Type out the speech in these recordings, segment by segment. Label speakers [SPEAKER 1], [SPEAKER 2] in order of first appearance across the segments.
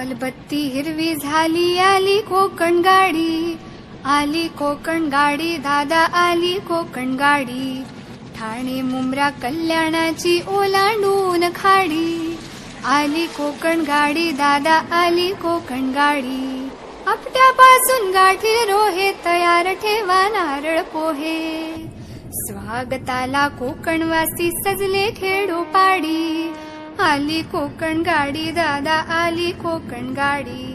[SPEAKER 1] लालबत्ती हिरवी झाली, आली कोकण गाडी, आली कोकण गाडी, दादा आली कोकण गाडी. ठाणे मुंब्रा कल्याणाची ओलांडून खाडी, आली कोकण गाडी, दादा आली कोकण गाडी. आपट्यापासून गाठी रोहे, तयार ठेवा नारळ पोहे. स्वागताला कोकणवासी सजले खेडोपाडी, आली कोकण गाडी, दादा आली कोकण गाडी.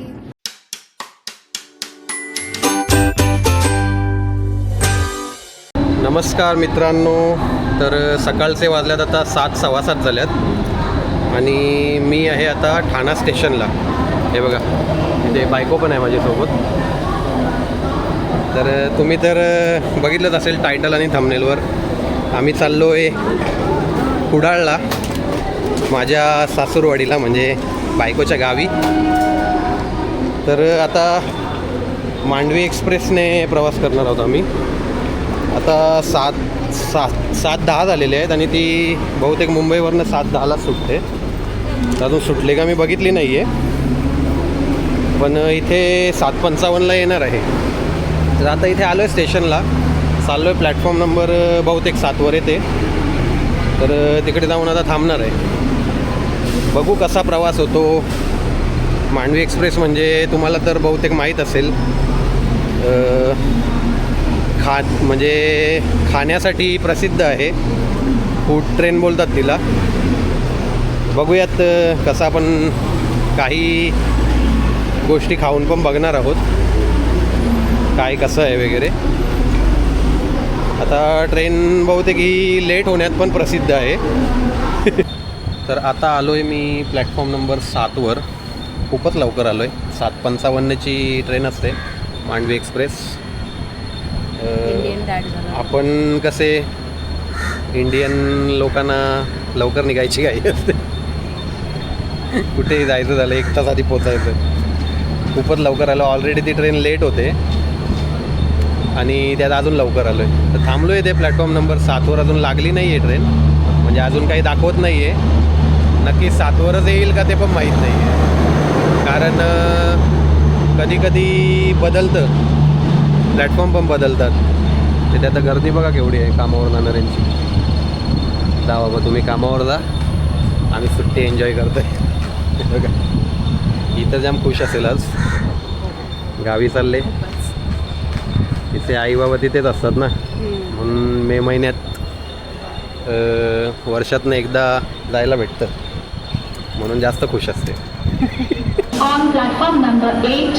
[SPEAKER 2] नमस्कार मित्रांनो. तर सकाळचे वाजल्यात आता 7:15 झाल्यात आणि मी आहे आता ठाणा स्टेशनला. हे बघा, इथे बायको पण आहे माझ्यासोबत. तर तुम्ही तर बघितलंच असेल टायटल आणि थंबनेलवर. आम्ही चाललो आहे कुडाळला, माझ्या सासूरवाडीला, म्हणजे बायकोच्या गावी. तर आता मांडवी एक्सप्रेसने प्रवास करणार आहोत आम्ही. आता 7:10 झालेले आहेत आणि ती बहुतेक मुंबईवरनं 7:10लाच सुटते. अजून सुटले का मी बघितली नाही आहे, पण इथे 7:55ला येणार आहे. तर आता इथे आलो आहे स्टेशनला, चाललो आहे प्लॅटफॉर्म नंबर बहुतेक 7वर येते. तर तिकडे जाऊन आता थांबणार आहे. बघू कसा प्रवास होतो. मांडवी एक्सप्रेस म्हणजे तुम्हाला तर बहुतेक माहीत असेल, म्हणजे खाण्यासाठी प्रसिद्ध आहे. फूड ट्रेन बोलतात तिला. बघूयात कसं आपण काही गोष्टी खाऊन पण बघणार आहोत, काय कसं आहे वगैरे. आता ट्रेन बहुतेक ही लेट होण्यात पण प्रसिद्ध आहे. तर आता आलो आहे मी प्लॅटफॉर्म नंबर 7वर. खूपच लवकर आलो आहे. 7:55ची ट्रेन असते मांडवी एक्सप्रेस. आपण कसे इंडियन लोकांना लवकर निघायची घाई असते. कुठेही जायचं झालं 1 तास आधी पोचायचं. खूपच लवकर आलो. ऑलरेडी ती ट्रेन लेट होते आणि त्यात अजून लवकर आलो आहे. तर थांबलो आहे ते प्लॅटफॉर्म नंबर 7वर. अजून लागली नाही आहे ट्रेन, म्हणजे अजून काही दाखवत नाही आहे. नक्की 7वरच येईल का ते पण माहीत नाही आहे, कारण कधी कधी बदलतं, प्लॅटफॉर्म पण बदलतात. ते त्यात गर्दी बघा केवढी आहे कामावर जाणाऱ्यांची. जा बाबा, तुम्ही कामावर जा, आम्ही सुट्टी एन्जॉय करतोय. बघा, इथं जाम खुश असेल आज. गावी चालले. तिथे आई बाबा तिथेच असतात ना, म्हणून मे महिन्यात वर्षातनं एकदा जायला भेटतं, म्हणून जास्त खुश असते.
[SPEAKER 3] On platform number 8.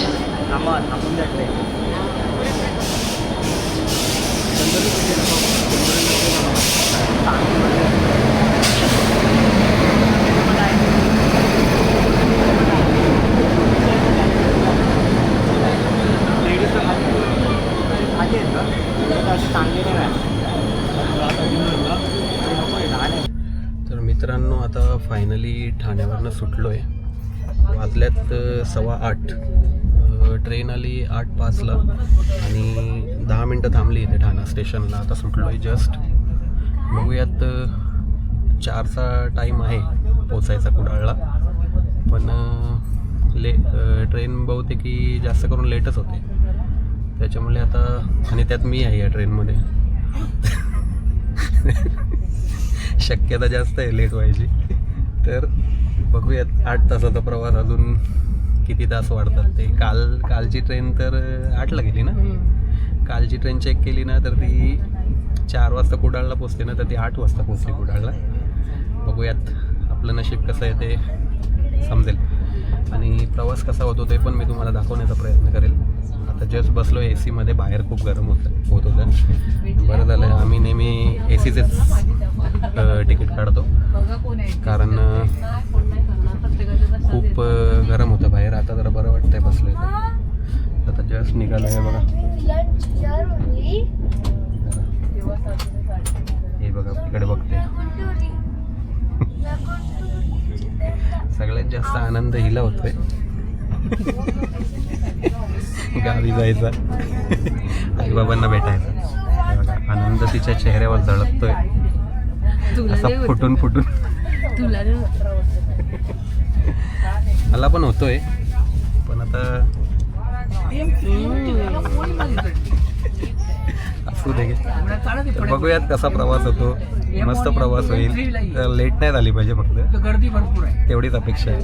[SPEAKER 2] तर मित्रांनो, आता फायनली ठाण्यावरनं सुटलो आहे. वाजल्यात 7:15. ट्रेन आली 8:05ला आणि 10 मिनटं थांबली इथे ठाणा स्टेशनला. आता सुटलो आहे जस्ट. बघूयात, 4चा टाईम आहे पोचायचा कुडाळला, पण ट्रेन बहुतेक जास्त करून लेटच होते. त्याच्यामुळे आता, आणि त्यात मी आहे या ट्रेनमध्ये, शक्यता जास्त आहे लेट व्हायची. तर बघूयात, 8 तासाचा प्रवास अजून किती तास वाढतात ते. कालची ट्रेन तर 8ला गेली ना. कालची ट्रेन चेक केली ना तर ती 4 वाजता कुडाळला पोचते ना, तर ती 8 वाजता पोचली कुडाळला. बघूयात आपलं नशीब कसं आहे ते समजेल. आणि प्रवास कसा होतो ते पण मी तुम्हाला दाखवण्याचा प्रयत्न करेल. आता जस्ट बसलो AC मध्ये. बाहेर खूप गरम होत होतं. बरं झालं आम्ही नेहमी ACचेच तिकीट काढतो, कारण खूप गरम होतं बाहेर. आता जरा बरं वाटतंय बसलोय. आता जस्ट निघालं आहे बघा. हे बघा तिकडे बघते. सगळ्यात जास्त आनंद हिला होतोय गावी जायचा, आईबाबांना भेटायचा. आनंद तिच्या चेहऱ्यावर झळकतोय असा फुटून फुटून. मला पण होतोय, पण आता असू दे. तर बघूयात कसा प्रवास होतो. मस्त प्रवास होईल. लेट नाही झाली पाहिजे, फक्त
[SPEAKER 4] गर्दी भरपूर आहे.
[SPEAKER 2] तेवढीच अपेक्षा आहे.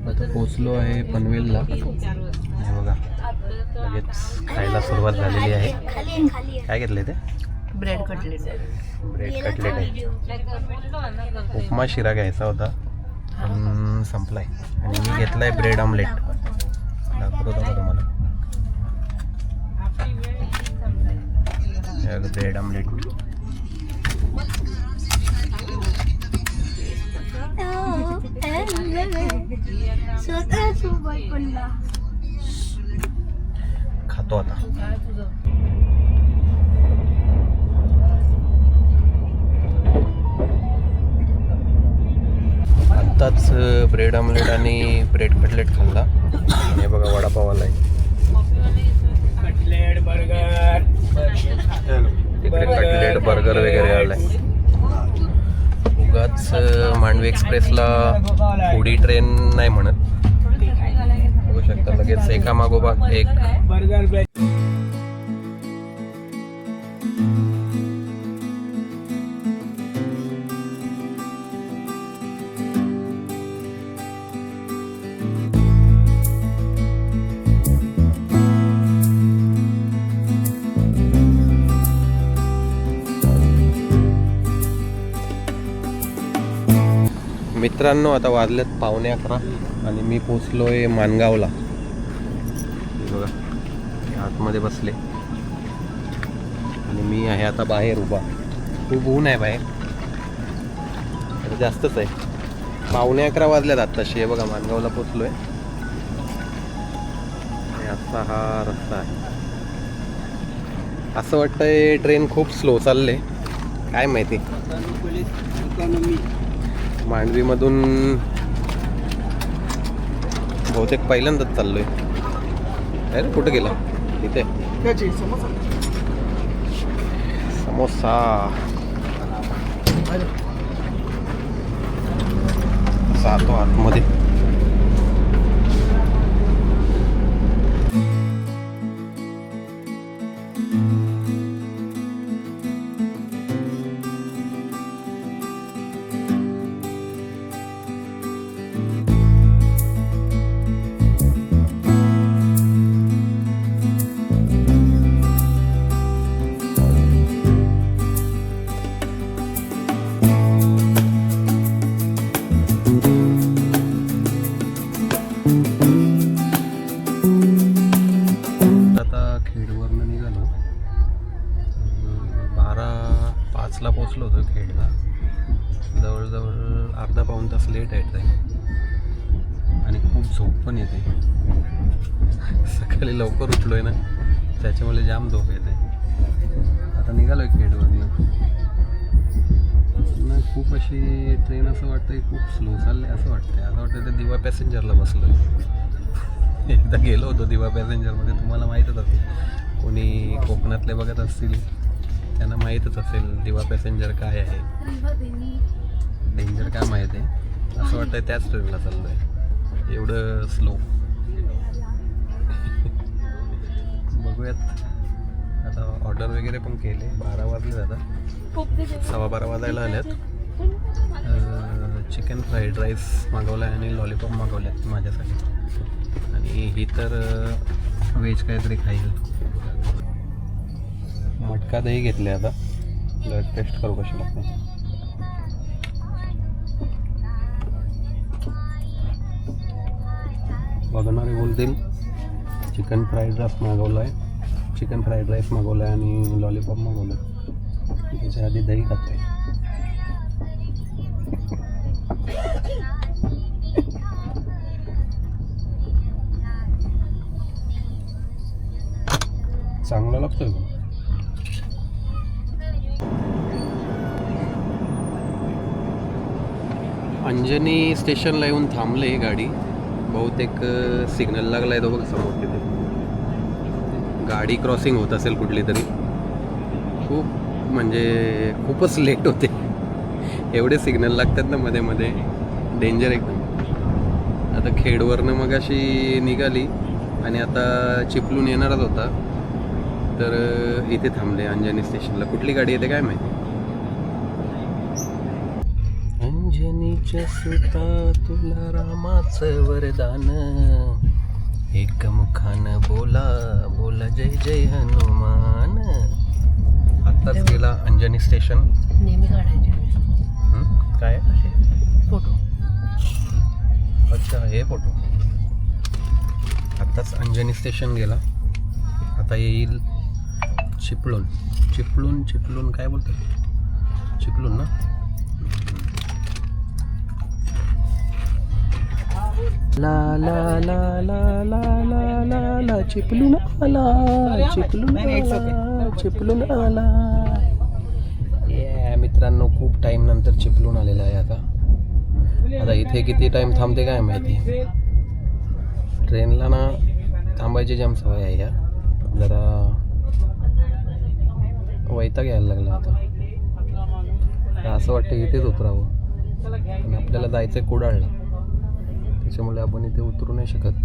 [SPEAKER 2] आता पोचलो आहे पनवेलला. हे बघा, लगेच खायला सुरुवात झालेली आहे. काय घेतले ते?
[SPEAKER 5] Bread cutlet.
[SPEAKER 2] ब्रेड कटलेट आहे. उपमा शिरा घ्यायचा होता पण संपलाय. आणि मी घेतलाय ब्रेड ऑमलेट. दाखवतो का तुम्हाला? Bread omelette. खातो आता. आत्ताच ब्रेड ऑमलेट आणि ब्रेड कटलेट खाल्ला. हे बघा वडापाव आलाय.
[SPEAKER 4] कटलेट बर्गर
[SPEAKER 2] तिकडे कटलेट बर्गर वगैरे आलाय. उगाच मांडवी एक्सप्रेसला पुढी ट्रेन नाही म्हणत. बघू शकता लगेच एका मागोमाग एक.
[SPEAKER 4] बर्गर
[SPEAKER 2] मित्रांनो, आता वाजलेत 11:15 आणि मी पोचलो आहे माणगावला. बघा, हे आतमध्ये बसले आणि मी आहे आता बाहेर उभा. खूप ऊन आहे बाहेर, आता जास्तच आहे. 11:15 वाजल्यात आत्ताशी. हे बघा, माणगावला पोचलो आहे. असा हा रस्ता आहे. असं वाटतंय ट्रेन खूप स्लो चालले, काय माहिती. मांडवीमधून बहुतेक पहिल्यांदाच चाललोय. अरे कुठं गेला? इथे समोसा. जातो आतमध्ये. ला पोचलो होतो खेडला. जवळजवळ अर्धा पाऊण तास लेट आहे ट्रेन. आणि खूप झोप पण येते. सकाळी लवकर उठलो आहे ना, त्याच्यामुळे जाम झोप येते. आता निघालो आहे खेडवरनं. खूप अशी ट्रेन असं वाटतं खूप स्लो चालले असं वाटतं. असं वाटतं ते दिवा पॅसेंजरला बसलो. एकदा गेलो होतो दिवा पॅसेंजरमध्ये, तुम्हाला माहीतच असेल. कोणी कोकणातले बघत असतील त्यांना माहीतच असेल दिवा पॅसेंजर काय आहे. डेंजर काय माहीत आहे. असं वाटतंय त्याच ट्रेनला चाललो आहे, एवढं स्लो. बघूयात. आता ऑर्डर वगैरे पण केले. 12 वाजले आता, 12:15 वाजायला आल्यात. चिकन फ्राईड राईस मागवला आहे आणि लॉलीपॉप मागवले आहेत माझ्यासाठी. आणि ही तर व्हेज काहीतरी खाईल. मटका दही घेतले. आता टेस्ट करू कशी लागते. बघणारे बोलतील चिकन फ्राईड राईस मागवला आहे. चिकन फ्राईड राईस मागवला आहे आणि लॉलीपॉप मागवलं. त्याच्या आधी दही खाते. चांगला लागतोय. अंजनी स्टेशनला येऊन थांबले गाडी. बहुतेक सिग्नल लागला आहे तो बघ समोर. तिथे गाडी क्रॉसिंग होत असेल कुठली तरी. खूप म्हणजे खूपच लेट होते. एवढे सिग्नल लागतात ना मध्ये मध्ये, डेंजर एकदम. आता खेडवरनं मग अशी निघाली आणि आता चिपळूण येणारच होता, तर इथे थांबले अंजनी स्टेशनला. कुठली गाडी येते काय माहिती. अंजनीच्या सुता तुला रामाचं वरदान, एक मुखानं बोला बोला जय जय हनुमान. आत्ताच गेला अंजनी स्टेशन.
[SPEAKER 5] नेहमी काढायचे
[SPEAKER 2] काय
[SPEAKER 5] फोटो.
[SPEAKER 2] अच्छा, हे फोटो. आत्ताच अंजनी स्टेशन गेला, आता येईल चिपळूण. चिपळूण चिपळूण काय बोलतात, चिपळूण ना. ला ला ला ला ला ला ला ला चिपळूण आला, चिपळूण आला, चिपळूण आला. मित्रांनो, खूप टाइम नंतर चिपळूण आलेला आहे. आता इथे किती टाइम थांबते काय माहिती. ट्रेनला ना थांबायची जाम सवय आहे. जरा वैताग यायला लागला आता. असं वाटतं इथेच उतरावं, पण आपल्याला जायचं आहे कुडाळला, त्याच्यामुळे आपण इथे उतरू नाही शकत.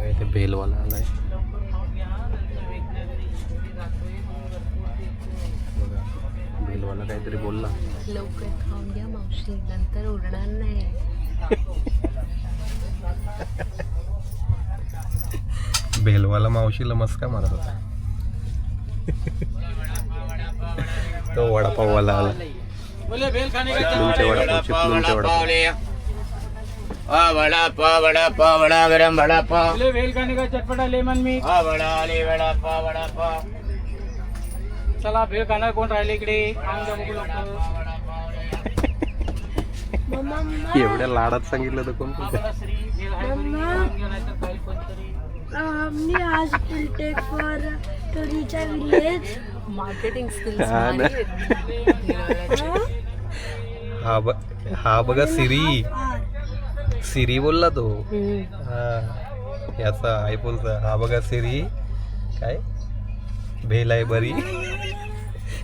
[SPEAKER 2] इथे भेलवाला आलाय. भेलवाला काहीतरी बोलला.
[SPEAKER 5] लवकर खाऊन घ्या मावशी, नंतर उरणार नाही.
[SPEAKER 2] भेलवाला मावशीला मस्का मारत होता. तो वडापाववाला आला. चिपळूणचे वडापाव, चिपळूणचे वडापाव.
[SPEAKER 4] वडापाव वड़ा गरम वडापाव. भेल खाने का चटपटा लेमन मिक्स. वडापाव. चला भेल खाणार कोण राहिले इकडे.
[SPEAKER 2] एवढ्या लाडात सांगितलं तर कोण कोणतं.
[SPEAKER 6] हमने आज will take for to reach a village.
[SPEAKER 5] Marketing skills.
[SPEAKER 2] हा बघा सिरी. सिरी बोलला तो. याचा आयफोनचा. हा बघा सिरी. काय भेल आहे बरी,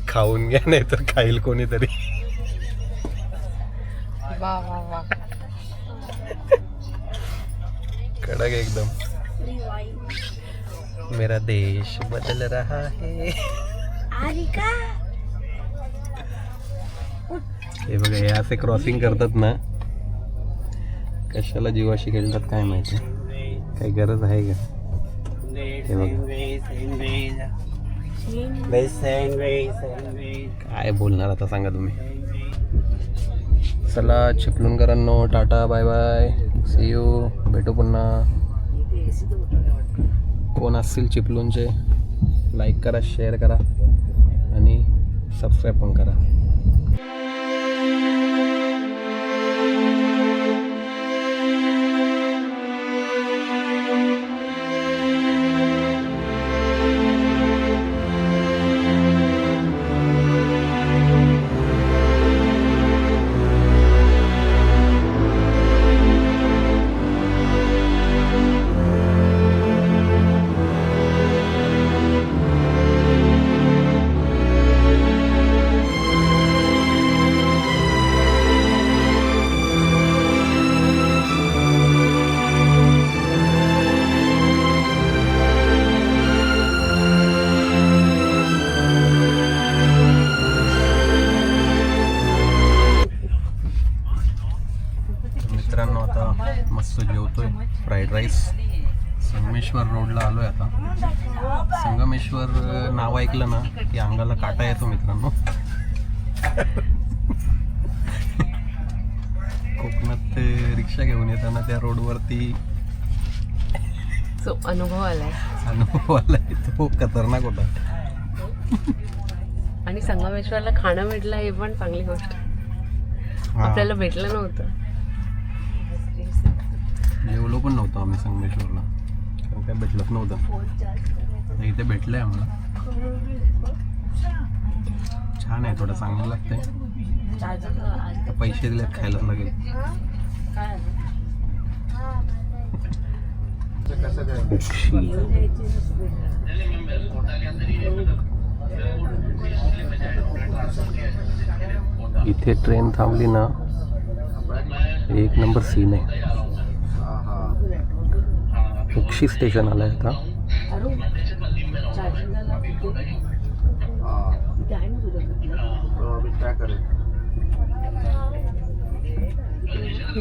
[SPEAKER 2] खाऊन घ्या नाही तर खाईल कोणीतरी.
[SPEAKER 5] वा वा वा.
[SPEAKER 2] कडक एकदम. मेरा देश बदल रहा है. हे बघा, हे असे क्रॉसिंग करतात ना, कशाला जीवाशी खेळतात काय माहिती. काही गरज आहे का. हे बघा, काय बोलणार आता सांगा तुम्ही. चला चिपळूणकरांनो, tata bye bye, see you. भेटू पुन्हा. कोण असतील चिपळूणचे, लाईक करा, शेअर करा आणि सबस्क्राईब पण करा. मित्रांनो, आता मस्त जेवतोय. Fried rice. संगमेश्वर रोडला आलो आहे आता. संगमेश्वर नाव ऐकलं ना की अंगाला काटा येतो मित्रांनो. कोकणात रिक्षा घेऊन येताना त्या रोडवरती
[SPEAKER 5] जो अनुभव आलाय,
[SPEAKER 2] तो खतरनाक होता.
[SPEAKER 5] आणि संगमेश्वरला खाणं भेटलं हे पण चांगली गोष्ट. आपल्याला भेटलं नव्हतं.
[SPEAKER 2] जेवलो पण नव्हतो आम्ही संगमेश्वरला, कारण काय भेटलंच नव्हतं. इथे भेटलंय आम्हाला. छान आहे, थोडं चांगलं लागतंय. पैसे दिलेत खायला लागेल. इथे ट्रेन थांबली ना, एक नंबर सीन आहे. उक्षी स्टेशन आलं आहे आता.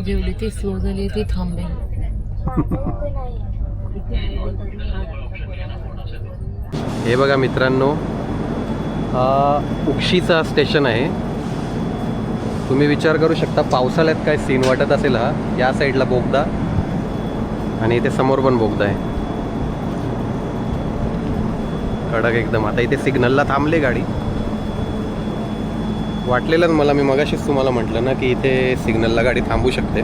[SPEAKER 5] जेवढी ती स्लो झाली ती थांबेल.
[SPEAKER 2] हे बघा मित्रांनो, हा उक्षीचा स्टेशन आहे. तुम्ही विचार करू शकता पावसाळ्यात काय सीन वाटत असेल. हा या साईडला बोगदा आणि इथे समोर पण बोगदा आहे, कडक एकदम. आता इथे सिग्नलला थांबले गाडी. वाटलेलंच मला, मी मगाशीच तुम्हाला म्हटलं ना की इथे सिग्नलला गाडी थांबू शकते,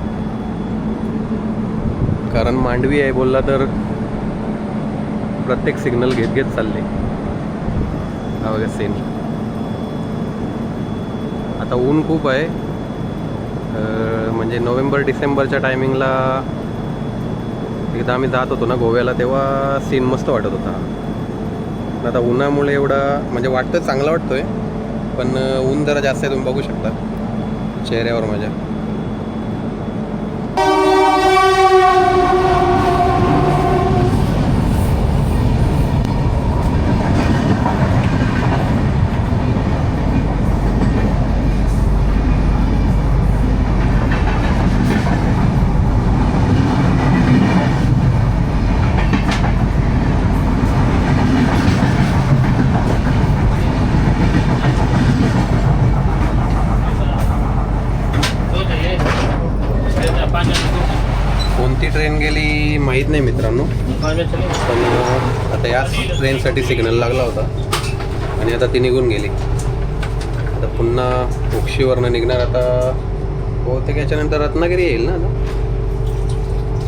[SPEAKER 2] कारण मांडवी आहे बोलला तर प्रत्येक सिग्नल घेत घेत चालले. हा बघा सीन. आता ऊन खूप आहे. म्हणजे नोव्हेंबर डिसेंबरच्या टायमिंगला एकदा आम्ही जात होतो ना गोव्याला, तेव्हा सीन मस्त वाटत होता. आता उन्हामुळे एवढा म्हणजे वाटतं, चांगला वाटतोय, पण ऊन जरा जास्त आहे. तुम्ही बघू शकता चेहऱ्यावर माझ्या. कोणती ट्रेन गेली माहीत नाही मित्रांनो, पण आता याच ट्रेनसाठी सिग्नल लागला होता आणि आता ती निघून गेली. आता पुन्हा उक्षीवरनं निघणार. आता बहुतेक याच्यानंतर रत्नागिरी येईल ना.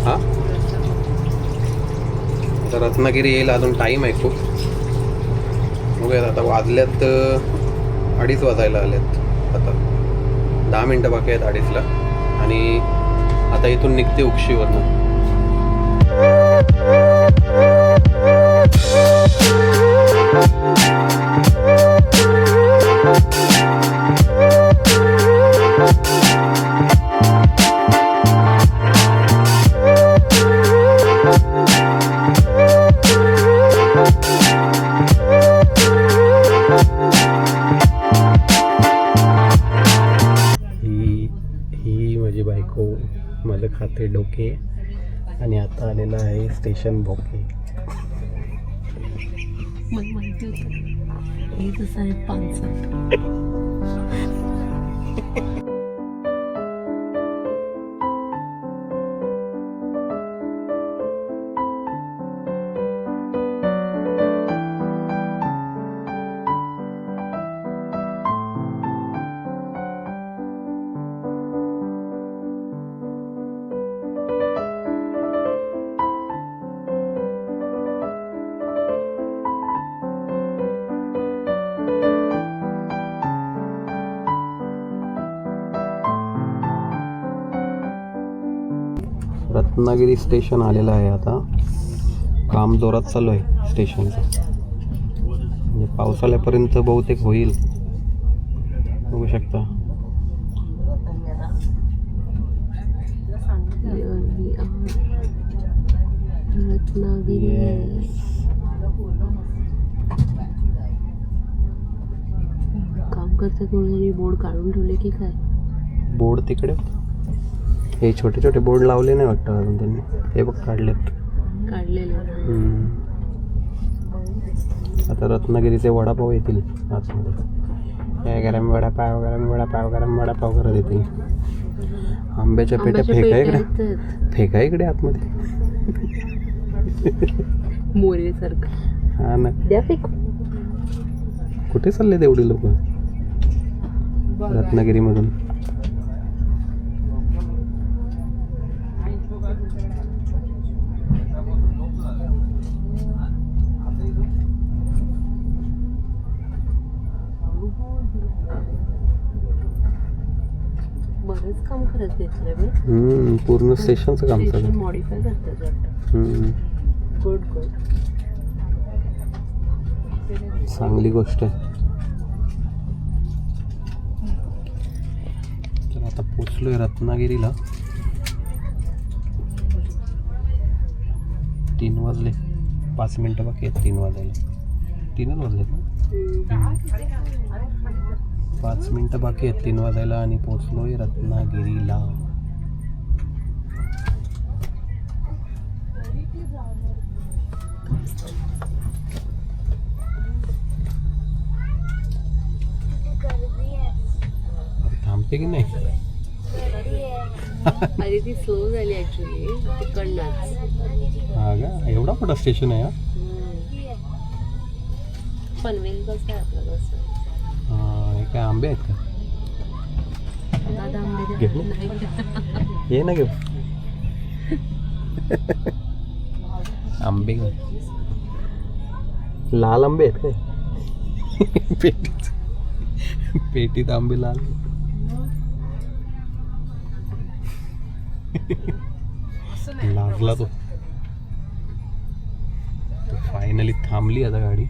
[SPEAKER 2] हां, आता रत्नागिरी येईल. अजून टाईम आहे खूप. बघूयात, आता वाजल्यात 2:30 वाजायला आल्यात. आता 10 मिनटं बाकी आहेत 2:30ला. आणि आता इथून निघते उक्षीवरनं. ही माझी बायको, मला खाते डोके. आणि आता आलेला आहे स्टेशन भोके.
[SPEAKER 5] मला माहिती होतं हे कसं आहे 5-7.
[SPEAKER 2] रत्नागिरी स्टेशन आलेलं आहे. आता काम जोरात चालू आहे स्टेशनचं. म्हणजे पावसाळ्यापर्यंत बहुतेक होईल. बघू शकता.
[SPEAKER 5] काम करता कोणी बोर्ड काढून ठेवले की काय?
[SPEAKER 2] बोर्ड तिकडे, हे छोटे छोटे बोर्ड लावले नाही वाटतं अजून त्यांनी. हे बघ काढलेत. आता रत्नागिरीचे वडापाव येतील आतमध्ये. गरम वडापाव, गरम वडापाव, गरम वडापाव करत येतील. आंब्याच्या पेट्या फेका इकडे, फेका इकडे आतमध्ये.
[SPEAKER 5] मोरेसारखं.
[SPEAKER 2] हा ना,
[SPEAKER 5] द्या फेक.
[SPEAKER 2] कुठे चालले तेवढे लोक रत्नागिरीमधून?
[SPEAKER 5] बरंच काम करत घेतलं.
[SPEAKER 2] पूर्ण स्टेशनचं काम चालू.
[SPEAKER 5] मॉडिफाय करतात. गुड गुड,
[SPEAKER 2] चांगली गोष्ट आहे. आता पोचलोय रत्नागिरीला. 3 वाजले, 5 मिनटं बाकी आहेत 3 वाजायला. 3च वाजलेत ना. 5 मिनटं बाकी आहेत 3 वाजायला आणि पोचलोय रत्नागिरीला. थांबते की नाही?
[SPEAKER 5] अरे ती स्लो झाली ऍक्च्युली तिकडनंच.
[SPEAKER 2] हा का, एवढा मोठा स्टेशन आहे हा.
[SPEAKER 5] पनवेल कसं आहे आपलं कसं.
[SPEAKER 2] हे काय आंबे आहेत का?
[SPEAKER 5] दादा आंबे
[SPEAKER 2] घेऊ
[SPEAKER 5] नाही.
[SPEAKER 2] ये ना घेऊ आंबे घेऊ. लाल आंबे आहेत काय? पेटीत आंबे लाल. लागला तो फायनली थांबली आता गाडी.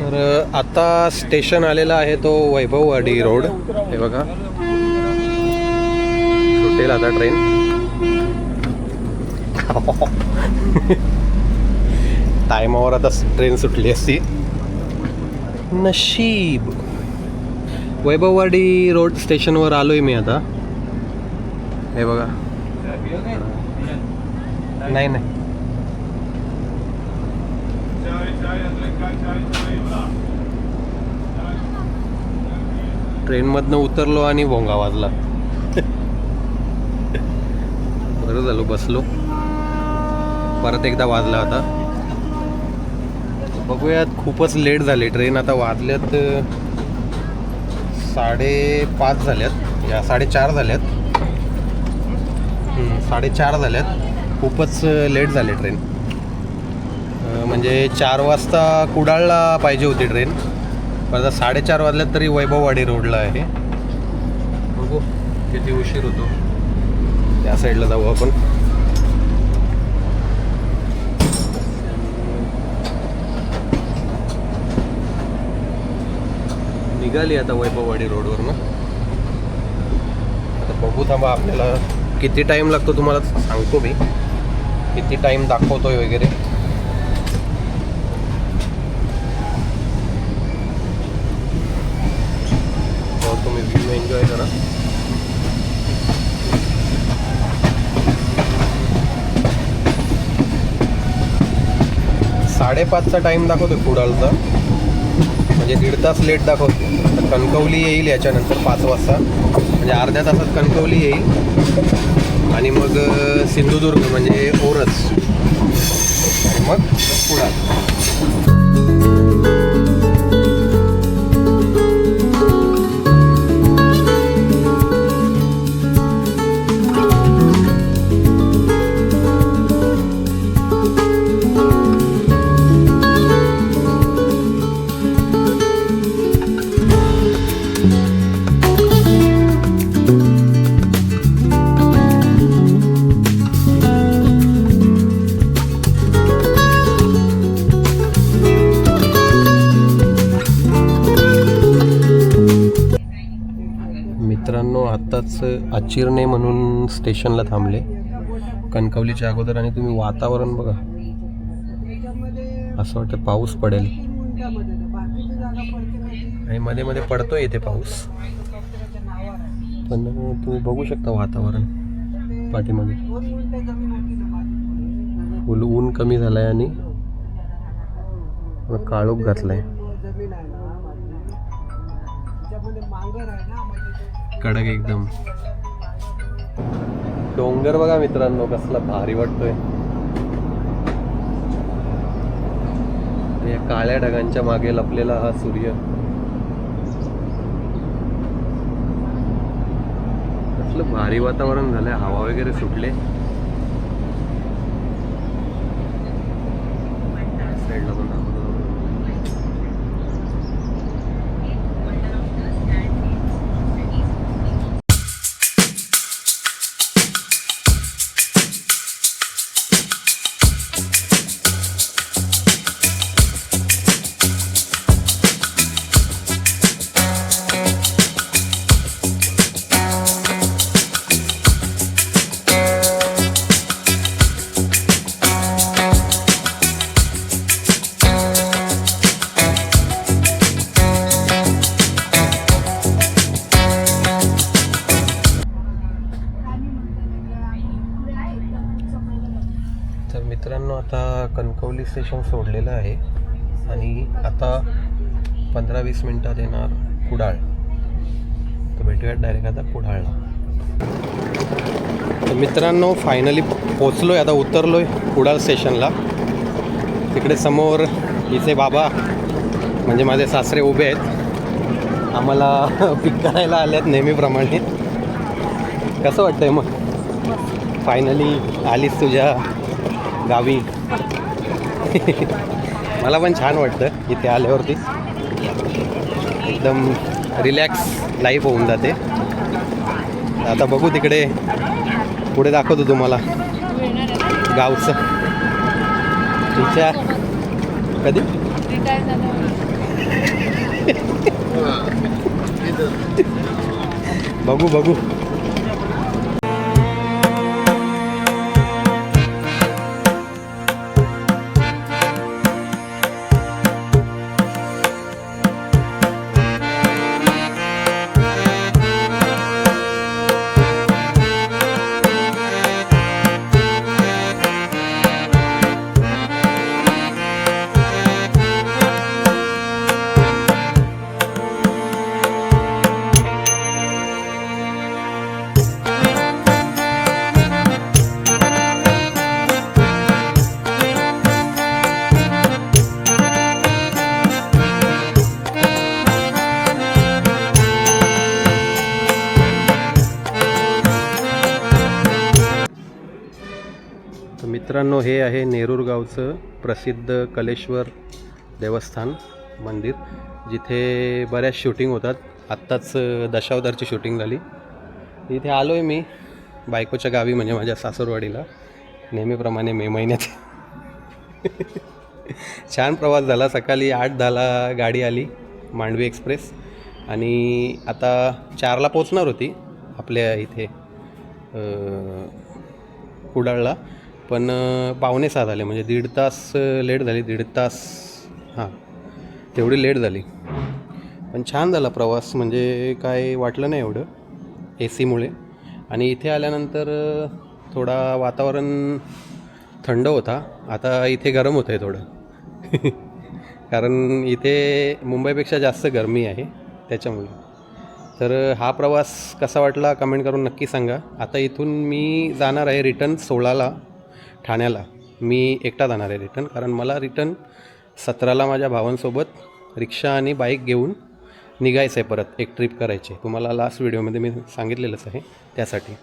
[SPEAKER 2] तर आता स्टेशन आलेला आहे तो वैभववाडी रोड. हे बघा सुटेल आता ट्रेन. टायमावर आता ट्रेन सुटली असती. नशीब. वैभववाडी रोड स्टेशनवर आलोय मी आता. हे बघा. नाही नाही ट्रेनमधनं उतरलो आणि भोंगा वाजला. बरं झालो बसलो. परत एकदा वाजला आता. बघूयात. खूपच लेट झाले ट्रेन. आता वाजल्यात 5:30 झाल्यात या 4:30 झाल्यात. 4:30 झाल्यात. खूपच लेट झाले ट्रेन. म्हणजे 4 वाजता कुडाळला पाहिजे होती ट्रेन. पण आता 4:30 वाजल्यात तरी वैभववाडी रोडला आहे. बघू किती उशीर होतो. त्या साईडला जाऊ आपण. निघाली आता वैभववाडी रोडवरनं. आता बघू थांबा. आपल्याला किती टाईम लागतो तुम्हाला सांगतो मी. किती टाईम दाखवतोय वगैरे. तुम्ही व्ह्यू एन्जॉय करा. साडेपाचचा टाईम दाखवतो कुडाळचा. म्हणजे 1.5 तास लेट दाखवतो. तर कणकवली येईल याच्यानंतर 5 वाजता. म्हणजे अर्ध्या तासात कणकवली येईल आणि मग सिंधुदुर्ग म्हणजे ओरस आणि मग कुडाळ. मित्रांनो आत्ताच अचिरणे म्हणून स्टेशनला थांबले कणकवलीच्या अगोदर. आणि तुम्ही वातावरण बघा. असं वाटतं पाऊस पडेल. आणि मध्ये मध्ये पडतोय इथे पाऊस. पण तुम्ही बघू शकता वातावरण पाठीमागे. फुल ऊन कमी झालंय आणि काळोख घातलाय. कडक एकदम. डोंगर बघा मित्रांनो कसला भारी वाटतोय. या काळ्या ढगांच्या मागे लपलेला हा सूर्य कसलं भारी वातावरण झालंय, हवा वगैरे सुटले. साईडला पण दाखवतो. तर मित्रांनो, आता कणकवली स्टेशन सोडलेलं आहे आणि आता 15-20 मिनटात येणार कुडाळ. तर भेटूयात डायरेक्ट आता कुडाळला. तर मित्रांनो, फायनली पोचलो आहे, आता उतरलो आहे कुडाळ स्टेशनला. तिकडे समोर इथे बाबा म्हणजे माझे सासरे उभे आहेत, आम्हाला पिक करायला आल्यात नेहमीप्रमाणे. कसं वाटतंय मग? फायनली आलीस तुझ्या गावी. मला पण छान वाटतं इथे आल्यावरती, एकदम रिलॅक्स लाईफ होऊन जाते. आता बघू तिकडे पुढे दाखवतो तुम्हाला गावचं. तुमच्या कधी बघू. तर मित्रांनो, हे आहे नेरूर गावचं प्रसिद्ध कलेश्वर देवस्थान मंदिर, जिथे बऱ्याच शूटिंग होतात. आत्ताच दशावतारची शूटिंग झाली. इथे आलो आहे मी बायकोच्या गावी, म्हणजे माझ्या सासूरवाडीला, नेहमीप्रमाणे मे महिन्यात. छान प्रवास झाला. सकाळी 8:10 गाडी आली, मांडवी एक्सप्रेस, आणि आता 4ला पोचणार होती आपल्या इथे कुडाळला, पण 5:45 झाले, म्हणजे 1.5 तास लेट झाली. 1.5 तास तेवढी लेट झाली. पण छान झाला प्रवास, म्हणजे काय वाटलं नाही एवढं AC मुळे. आणि इथे आल्यानंतर थोडा वातावरण थंड होता, आता इथे गरम होतं आहे थोडं. कारण इथे मुंबईपेक्षा जास्त गरमी आहे त्याच्यामुळे. तर हा प्रवास कसा वाटला कमेंट करून नक्की सांगा. आता इथून मी जाणार आहे रिटर्न 16ला ठाण्याला. मी एकटा जाणार आहे रिटर्न, कारण मला रिटर्न 17ला माझ्या भावांसोबत रिक्षा आणि बाईक घेऊन निघायचं आहे, परत एक ट्रिप करायची. तुम्हाला लास्ट व्हिडिओमध्ये मी सांगितलेलंच आहे त्यासाठी.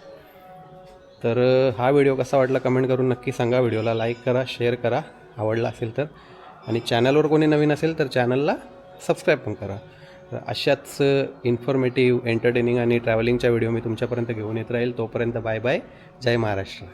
[SPEAKER 2] तर हा व्हिडिओ कसा वाटला कमेंट करून नक्की सांगा. व्हिडिओला लाईक करा, शेअर करा आवडला असेल तर, आणि चॅनलवर कोणी नवीन असेल तर चॅनलला सबस्क्राईब पण करा. तर अशाच इन्फॉर्मेटिव्ह, एंटरटेनिंग आणि ट्रॅव्हलिंगच्या व्हिडिओ मी तुमच्यापर्यंत घेऊन येत राहील. तोपर्यंत बाय बाय. जय महाराष्ट्र.